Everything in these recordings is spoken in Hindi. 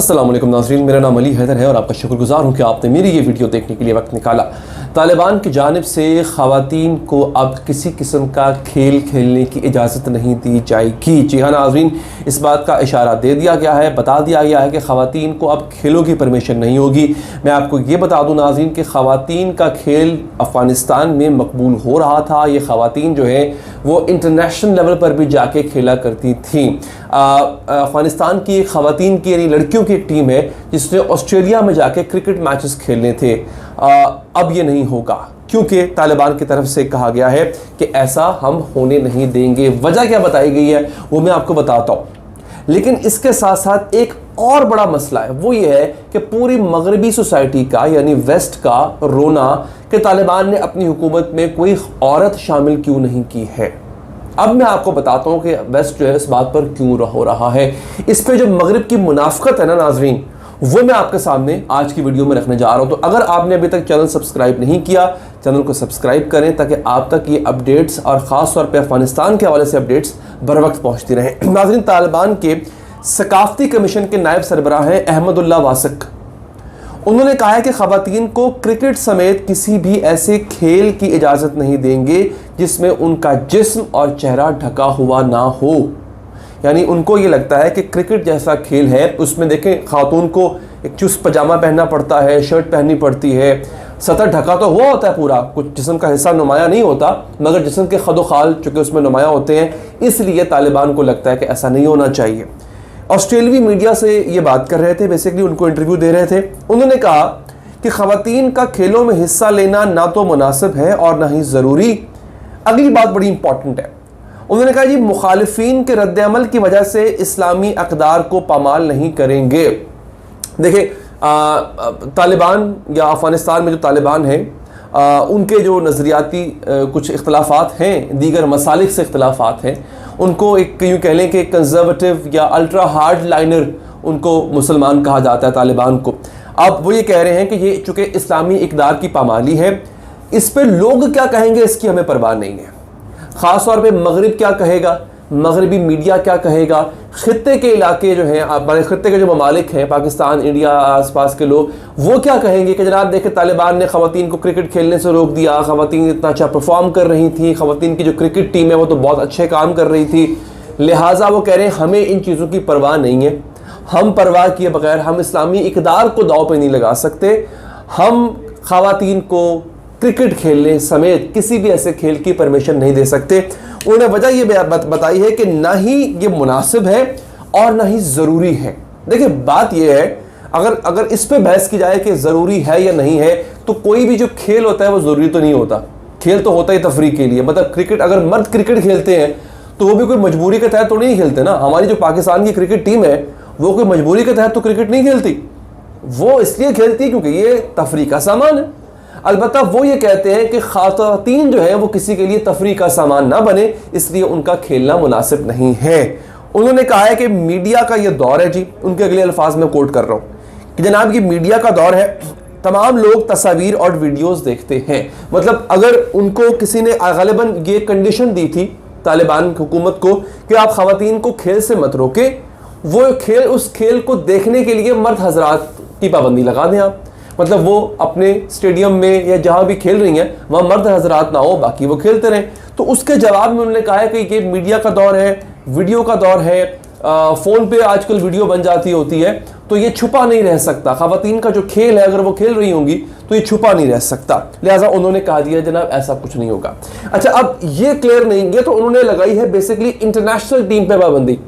अस्सलाम वालेकुम नाज़रीन, मेरा नाम अली हैदर है और आपका शुक्रगुजार हूँ कि आपने मेरी ये वीडियो देखने के लिए वक्त निकाला। तालिबान की जानिब से ख़वातीन को अब किसी किस्म का खेल खेलने की इजाज़त नहीं दी जाएगी। जी हाँ नाज़रीन, इस बात का इशारा दे दिया गया है, बता दिया गया है कि ख़वातीन को अब खेलों की परमिशन नहीं होगी। मैं आपको ये बता दूँ नाज़रीन कि ख़वातीन का खेल अफ़गानिस्तान में मकबूल हो रहा था। ये ख़वातीन जो है वो इंटरनेशनल लेवल पर भी जाके खेला करती थी। अफ़गानिस्तान की ख़वातीन की यानी लड़कियों की एक टीम है जिसने ऑस्ट्रेलिया में जाके क्रिकेट मैचेस खेलने थे। अब ये नहीं होगा क्योंकि तालिबान की तरफ से कहा गया है कि ऐसा हम होने नहीं देंगे। वजह क्या बताई गई है वो मैं आपको बताता हूँ, लेकिन इसके साथ साथ एक और बड़ा मसला है, वो ये है कि पूरी मगरबी सोसाइटी का यानी वेस्ट का रोना कि तालिबान ने अपनी हुकूमत में कोई औरत शामिल क्यों नहीं की है। अब मैं आपको बताता हूँ कि वेस्ट जो है इस बात पर क्यों हो रहा है। इस पे जो मगरिब की मुनाफकत है ना नाजरीन, वो मैं आपके सामने आज की वीडियो में रखने जा रहा हूँ। तो अगर आपने अभी तक चैनल सब्सक्राइब नहीं किया, चैनल को सब्सक्राइब करें ताकि आप तक ये अपडेट्स और ख़ास तौर पे अफगानिस्तान के हवाले से अपडेट्स बर वक्त पहुँचती रहें। नाजरीन, तालिबान के सकाफती कमीशन के नायब सरबराह हैं अहमदुल्ला वासिक। उन्होंने कहा है कि ख़वातीन को क्रिकेट समेत किसी भी ऐसे खेल की इजाज़त नहीं देंगे जिसमें उनका जिस्म और चेहरा ढका हुआ ना हो। यानी उनको ये लगता है कि क्रिकेट जैसा खेल है, उसमें देखें खातून को एक चुस्त पजामा पहनना पड़ता है, शर्ट पहननी पड़ती है, सतर ढका तो हुआ होता है पूरा, कुछ जिस्म का हिस्सा नुमाया नहीं होता, मगर जिस्म के खदो खाल चूँकि उसमें नुमाया होते हैं, इसलिए तालिबान को लगता है कि ऐसा नहीं होना चाहिए। ऑस्ट्रेलियाई मीडिया से ये बात कर रहे थे, बेसिकली उनको इंटरव्यू दे रहे थे। उन्होंने कहा कि ख़वातीन का खेलों में हिस्सा लेना ना तो मुनासिब है और ना ही ज़रूरी। अगली बात बड़ी इंपॉर्टेंट है, उन्होंने कहा जी मुखालिफिन के रद्द-ए-अमल की वजह से इस्लामी अक़दार को पामाल नहीं करेंगे। देखिए तालिबान या अफ़गानिस्तान में जो तालिबान हैं उनके जो नज़रियाती कुछ इख्तलाफात हैं, दीगर मसालिक से इख्तलाफात हैं, उनको एक यूँ कह लें कि कंजर्वेटिव या अल्ट्रा हार्ड लाइनर उनको मुसलमान कहा जाता है तालिबान को। अब वो ये कह रहे हैं कि ये चूँकि इस्लामी इक़दार की पामाली है, इस पर लोग क्या कहेंगे इसकी हमें परवाह नहीं है। ख़ास तौर पे मगरिब क्या कहेगा, मगरबी मीडिया क्या कहेगा, ख़ित्ते के इलाके जो हैं, हमारे ख़ित्ते के जो ममालिक हैं, पाकिस्तान, इंडिया, आसपास के लोग, वो क्या कहेंगे कि जनाब देखें तालिबान ने ख़वातीन को क्रिकेट खेलने से रोक दिया, ख़वातीन इतना अच्छा परफॉर्म कर रही थी, ख़वातीन की जो क्रिकेट टीम है वो तो बहुत अच्छे काम कर रही थी, लिहाजा वो कह रहे हैं हमें इन चीज़ों की परवाह नहीं है, हम परवाह किए बगैर हम इस्लामी इक़दार को दाव पर नहीं लगा सकते, हम ख़वातीन को क्रिकेट खेलने समेत किसी भी ऐसे खेल की परमिशन नहीं दे सकते। उन्होंने वजह ये बताई है कि ना ही ये मुनासिब है और ना ही ज़रूरी है। देखिए बात ये है, अगर इस पे बहस की जाए कि ज़रूरी है या नहीं है, तो कोई भी जो खेल होता है वो ज़रूरी तो नहीं होता। खेल तो होता ही तफरीह के लिए, मतलब क्रिकेट, अगर मर्द क्रिकेट खेलते हैं तो वो भी कोई मजबूरी के तहत तो नहीं खेलते ना। हमारी जो पाकिस्तान की क्रिकेट टीम है वो कोई मजबूरी के तहत तो क्रिकेट नहीं खेलती, वो इसलिए खेलती है क्योंकि ये तफरीह का सामान है। अलबत्ता वो ये कहते हैं कि ख़वातीन जो है वो किसी के लिए तफरीह का सामान ना बने, इसलिए उनका खेलना मुनासिब नहीं है। उन्होंने कहा है कि मीडिया का ये दौर है जी, उनके अगले अल्फाज में कोट कर रहा हूँ कि जनाब ये मीडिया का दौर है, तमाम लोग तस्वीर और वीडियोस देखते हैं। मतलब अगर उनको किसी ने गालिबन ये कंडीशन दी थी तालिबान हुकूमत को कि आप ख़वातीन को खेल से मत रोके, वो खेल, उस खेल को देखने के लिए मर्द हजरात की पाबंदी लगा दें आप, मतलब वो अपने स्टेडियम में या जहाँ भी खेल रही हैं वहाँ मर्द हजरात ना हो, बाकी वो खेलते रहें। तो उसके जवाब में उन्होंने कहा है कि ये मीडिया का दौर है, वीडियो का दौर है, फ़ोन पे आजकल वीडियो बन जाती होती है, तो ये छुपा नहीं रह सकता। ख़वातीन का जो खेल है अगर वो खेल रही होंगी तो ये छुपा नहीं रह सकता, लिहाजा उन्होंने कहा दिया जनाब ऐसा कुछ नहीं होगा। अच्छा, अब ये क्लियर नहीं है तो उन्होंने लगाई है बेसिकली इंटरनेशनल टीम पर पाबंदी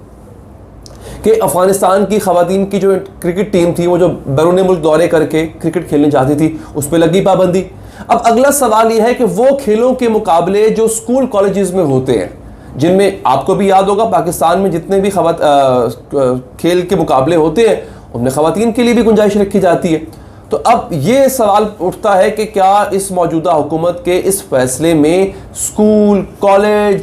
कि अफ़गानिस्तान की ख़वातीन की जो क्रिकेट टीम थी वो जो बैरून मुल्क दौरे करके क्रिकेट खेलने जाती थी उस पर लगी पाबंदी। अब अगला सवाल ये है कि वो खेलों के मुकाबले जो स्कूल कॉलेजेस में होते हैं, जिनमें आपको भी याद होगा पाकिस्तान में जितने भी खेल के मुकाबले होते हैं उनमें ख़वातीन के लिए भी गुंजाइश रखी जाती है। तो अब ये सवाल उठता है कि क्या इस मौजूदा हुकूमत के इस फैसले में स्कूल, कॉलेज,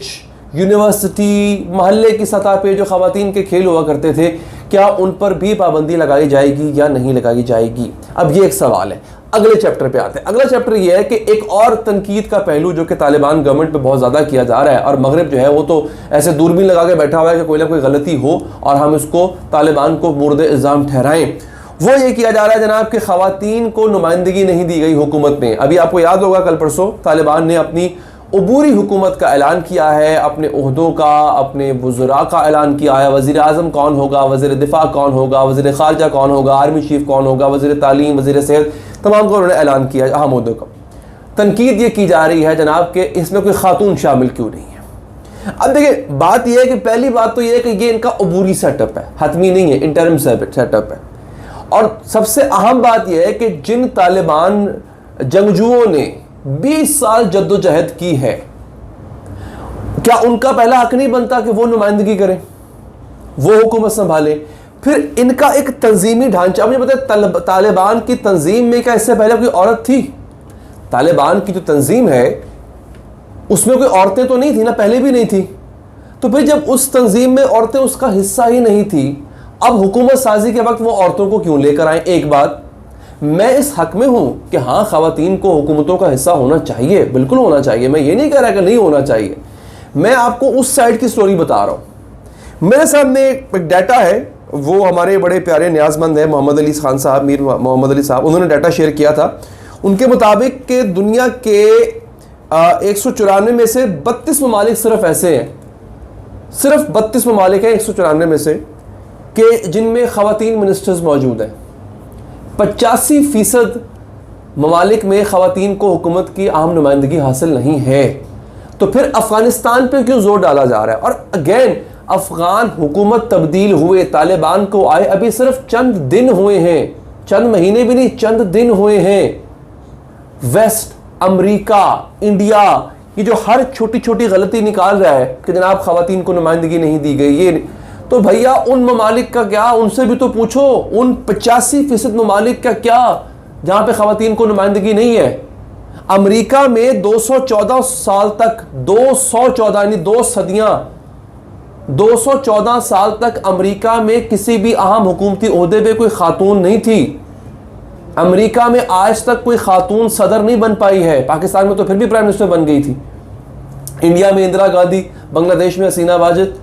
यूनिवर्सिटी, मोहल्ले की सतह पे जो ख़वातीन के खेल हुआ करते थे, क्या उन पर भी पाबंदी लगाई जाएगी या नहीं लगाई जाएगी? अब ये एक सवाल है। अगले चैप्टर पे आते हैं। अगला चैप्टर ये है कि एक और तनकीद का पहलू जो कि तालिबान गवर्नमेंट पे बहुत ज़्यादा किया जा रहा है, और मगरिब जो है वो तो ऐसे दूरबीन लगा के बैठा हुआ है कि कोई ना कोई गलती हो और हम इसको तालिबान को मुर्द इल्ज़ाम ठहराएं। वो ये किया जा रहा है जनाब कि ख़वातीन को नुमाइंदगी नहीं दी गई हुकूमत में। अभी आपको याद होगा कल परसों तालिबान ने अपनी अबूरी हुकूमत का ऐलान किया है, अपने ओहदों का, अपने वज़रा का ऐलान किया है। वज़ीर आज़म कौन होगा, वज़ीर दिफा कौन होगा, वज़ीर ख़ारजा कौन होगा, आर्मी चीफ कौन होगा, वज़ीर तालीम, वज़ीर सेहत, तमाम को उन्होंने ऐलान किया अहम ओहदों का। तनकीद ये की जा रही है जनाब कि इसमें कोई खातून शामिल क्यों नहीं है। अब देखिए बात यह है कि पहली बात तो यह है कि ये इनका अबूरी सेटअप है, हतमी नहीं है, इंटरिम सेटअप है। और सबसे अहम बात यह है कि जिन तालिबान जंगजुओं ने 20 साल जद्दोजहद की है, क्या उनका पहला हक नहीं बनता कि वो नुमाइंदगी करें, वो हुकूमत संभाले? फिर इनका एक तंजीमी ढांचा, मुझे बताया तालिबान की तंजीम में क्या इससे पहले कोई औरत थी? तालिबान की जो तंजीम है उसमें कोई औरतें तो नहीं थी ना, पहले भी नहीं थी। तो फिर जब उस तंजीम में औरतें उसका हिस्सा ही नहीं थी, अब हुकूमत साजी के वक्त वो औरतों को क्यों लेकर आए? एक बात, मैं इस हक में हूं कि हाँ ख़वातीन को हुकूमतों का हिस्सा होना चाहिए, बिल्कुल होना चाहिए, मैं ये नहीं कह रहा कि नहीं होना चाहिए। मैं आपको उस साइड की स्टोरी बता रहा हूँ। मेरे सामने एक डाटा है, वो हमारे बड़े प्यारे न्याज़मंद हैं मोहम्मद अली खान साहब, मीर मोहम्मद अली साहब, उन्होंने डाटा शेयर किया था। उनके मुताबिक कि दुनिया के 194 में से 32 ममालिक सिर्फ ऐसे हैं, सिर्फ 32 ममालिक हैं 194 में से कि जिनमें ख़वातीन मिनिस्टर्स मौजूद हैं। 85% ममालिक में ख़वातीन को हुकूमत की आम नुमाइंदगी हासिल नहीं है। तो फिर अफ़गानिस्तान पे क्यों जोर डाला जा रहा है? और अगेन अफ़गान हुकूमत तब्दील हुए, तालिबान को आए अभी सिर्फ चंद दिन हुए हैं, चंद महीने भी नहीं, चंद दिन हुए हैं। वेस्ट, अमेरिका, इंडिया, ये जो हर छोटी छोटी गलती निकाल रहा है कि जनाब ख़वातीन को नुमाइंदगी नहीं दी गई, ये तो भैया उन ममालिक का क्या, उनसे भी तो पूछो, उन 85% ममालिक का क्या जहां पे ख़वातीन को नुमाइंदगी नहीं है। अमेरिका में 214 साल तक, 214 यानी 2 सदियां, 214 साल तक अमेरिका में किसी भी अहम हुकूमती ओहदे पे कोई खातून नहीं थी। अमेरिका में आज तक कोई खातून सदर नहीं बन पाई है। पाकिस्तान में तो फिर भी प्राइम मिनिस्टर बन गई थी, इंडिया में इंदिरा गांधी, बांग्लादेश में हसीना वाजिद।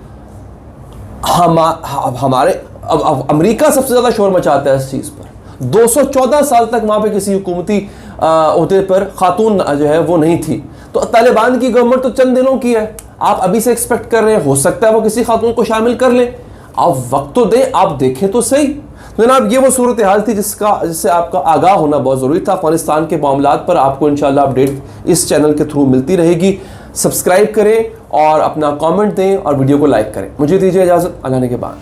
हमारे अब अमेरिका सबसे ज़्यादा शोर मचाता है इस चीज़ पर। 214 साल तक वहाँ पे किसी हुकूमती ओहदे पर खातून जो है वो नहीं थी। तो तालिबान की गवर्नमेंट तो चंद दिनों की है, आप अभी से एक्सपेक्ट कर रहे हैं हो सकता है वो किसी खातून को शामिल कर लें। आप वक्त तो दें, आप देखें तो सही। तो जनाब ये वो सूरत हाल थी जिससे आपका आगाह होना बहुत ज़रूरी था। अफगानिस्तान के मामलात पर आपको इंशाल्लाह अपडेट इस चैनल के थ्रू मिलती रहेगी। सब्सक्राइब करें और अपना कमेंट दें और वीडियो को लाइक करें। मुझे दीजिए इजाज़त, अल्लाह ने के बाद।